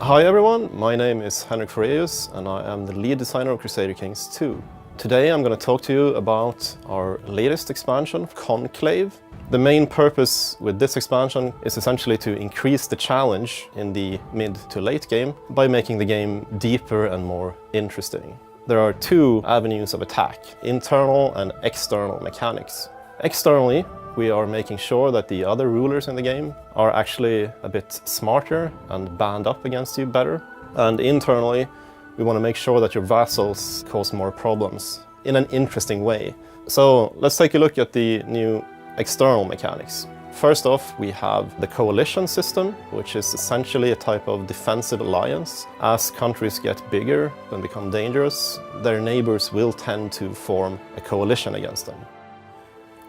Hi everyone, my name is Henrik Foreus and I am the lead designer of Crusader Kings 2. Today I'm going to talk to you about our latest expansion, Conclave. The main purpose with this expansion is essentially to increase the challenge in the mid to late game by making the game deeper and more interesting. There are two avenues of attack, internal and external mechanics. Externally, we are making sure that the other rulers in the game are actually a bit smarter and band up against you better. And internally, we want to make sure that your vassals cause more problems in an interesting way. So let's take a look at the new external mechanics. First off, we have the coalition system, which is essentially a type of defensive alliance. As countries get bigger and become dangerous, their neighbors will tend to form a coalition against them.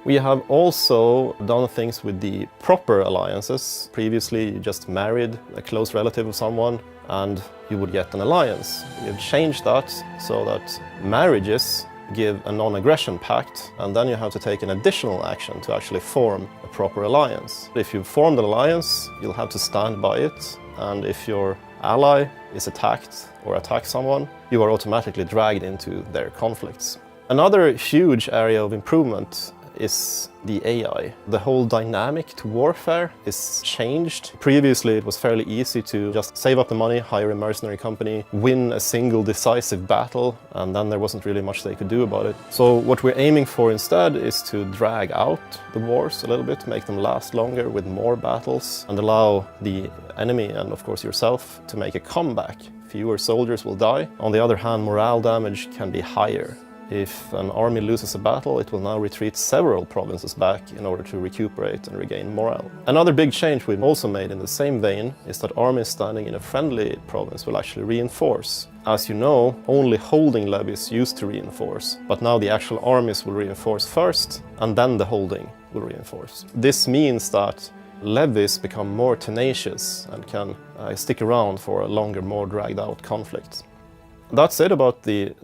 We have also done things with the proper alliances. Previously, you just married a close relative of someone and you would get an alliance. We've changed that so that marriages give a non-aggression pact, and then you have to take an additional action to actually form a proper alliance. If you've formed an alliance, you'll have to stand by it, and if your ally is attacked or attacks someone, you are automatically dragged into their conflicts. Another huge area of improvement is the AI. The whole dynamic to warfare is changed. Previously, it was fairly easy to just save up the money, hire a mercenary company, win a single decisive battle, and then there wasn't really much they could do about it. So what we're aiming for instead is to drag out the wars a little bit, make them last longer with more battles, and allow the enemy, and of course yourself, to make a comeback. Fewer soldiers will die. On the other hand, morale damage can be higher. If an army loses a battle, it will now retreat several provinces back in order to recuperate and regain morale. Another big change we've also made in the same vein is that armies standing in a friendly province will actually reinforce. As you know, only holding levies used to reinforce, but now the actual armies will reinforce first, and then the holding will reinforce. This means that levies become more tenacious and can stick around for a longer, more dragged out conflict. That's it about the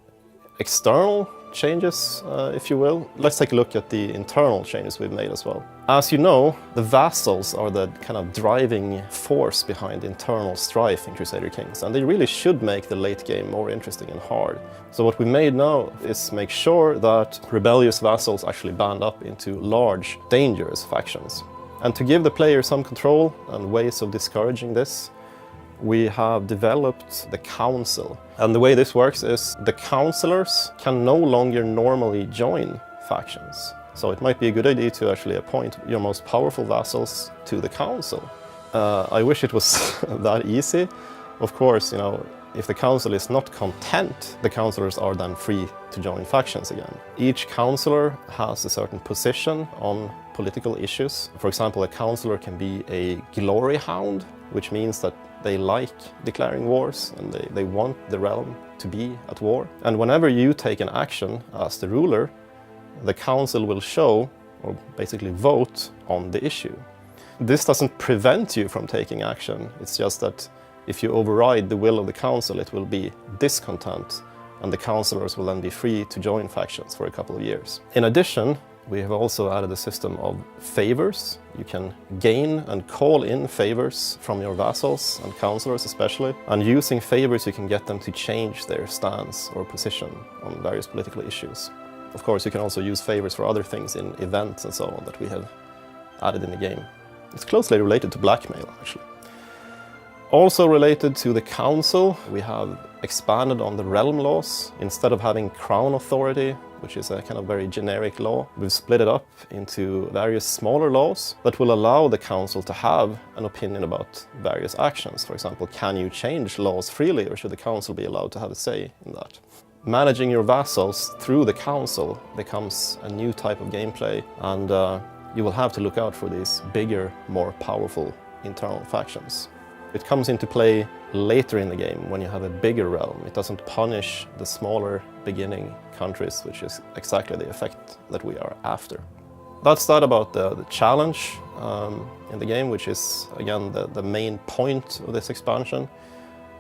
external changes, if you will. Let's take a look at the internal changes we've made as well. As you know, the vassals are the kind of driving force behind internal strife in Crusader Kings, and they really should make the late game more interesting and hard. So what we made now is make sure that rebellious vassals actually band up into large, dangerous factions. And to give the player some control and ways of discouraging this, we have developed the council. And the way this works is the councillors can no longer normally join factions. So it might be a good idea to actually appoint your most powerful vassals to the council. I wish it was that easy. Of course, you know, if the council is not content, the councillors are then free to join factions again. Each councillor has a certain position on political issues. For example, a councillor can be a glory hound, which means that they like declaring wars and they want the realm to be at war. And whenever you take an action as the ruler, the council will show, or basically vote, on the issue. This doesn't prevent you from taking action, it's just that if you override the will of the council, it will be discontent, and the councillors will then be free to join factions for a couple of years. In addition, we have also added a system of favors. You can gain and call in favors from your vassals and councillors especially. And using favors, you can get them to change their stance or position on various political issues. Of course, you can also use favors for other things in events and so on that we have added in the game. It's closely related to blackmail, actually. Also related to the council, we have expanded on the realm laws. Instead of having crown authority, which is a kind of very generic law, we've split it up into various smaller laws that will allow the council to have an opinion about various actions. For example, can you change laws freely, or should the council be allowed to have a say in that? Managing your vassals through the council becomes a new type of gameplay, and you will have to look out for these bigger, more powerful internal factions. It comes into play later in the game when you have a bigger realm. It doesn't punish the smaller beginning countries, which is exactly the effect that we are after. That's that about the challenge in the game, which is again the main point of this expansion.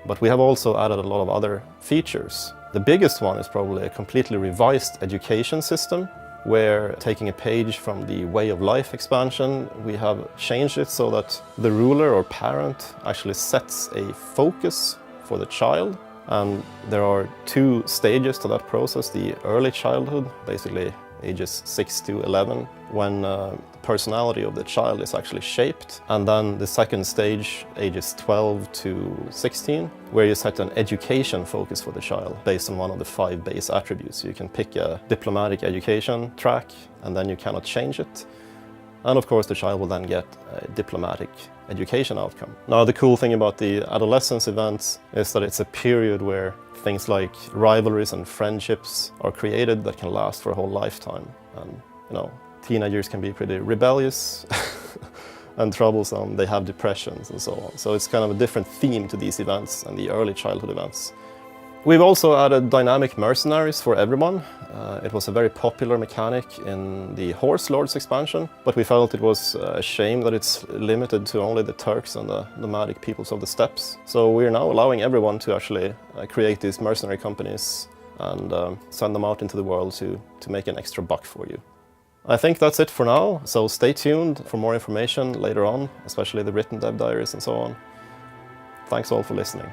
But we have also added a lot of other features. The biggest one is probably a completely revised education system. where, taking a page from the Way of Life expansion, we have changed it so that the ruler or parent actually sets a focus for the child. And there are 2 stages to that process: the early childhood, basically ages 6 to 11, when the personality of the child is actually shaped, and then the second stage, ages 12 to 16, where you set an education focus for the child based on one of the 5 base attributes. You can pick a diplomatic education track, and then you cannot change it. And of course the child will then get a diplomatic education outcome. Now the cool thing about the adolescence events is that it's a period where things like rivalries and friendships are created that can last for a whole lifetime. And teenagers can be pretty rebellious and troublesome. They have depressions and so on. So it's kind of a different theme to these events and the early childhood events. We've also added dynamic mercenaries for everyone. It was a very popular mechanic in the Horse Lords expansion, but we felt it was a shame that it's limited to only the Turks and the nomadic peoples of the steppes. So we're now allowing everyone to actually create these mercenary companies and send them out into the world to make an extra buck for you. I think that's it for now, so stay tuned for more information later on, especially the written dev diaries and so on. Thanks all for listening.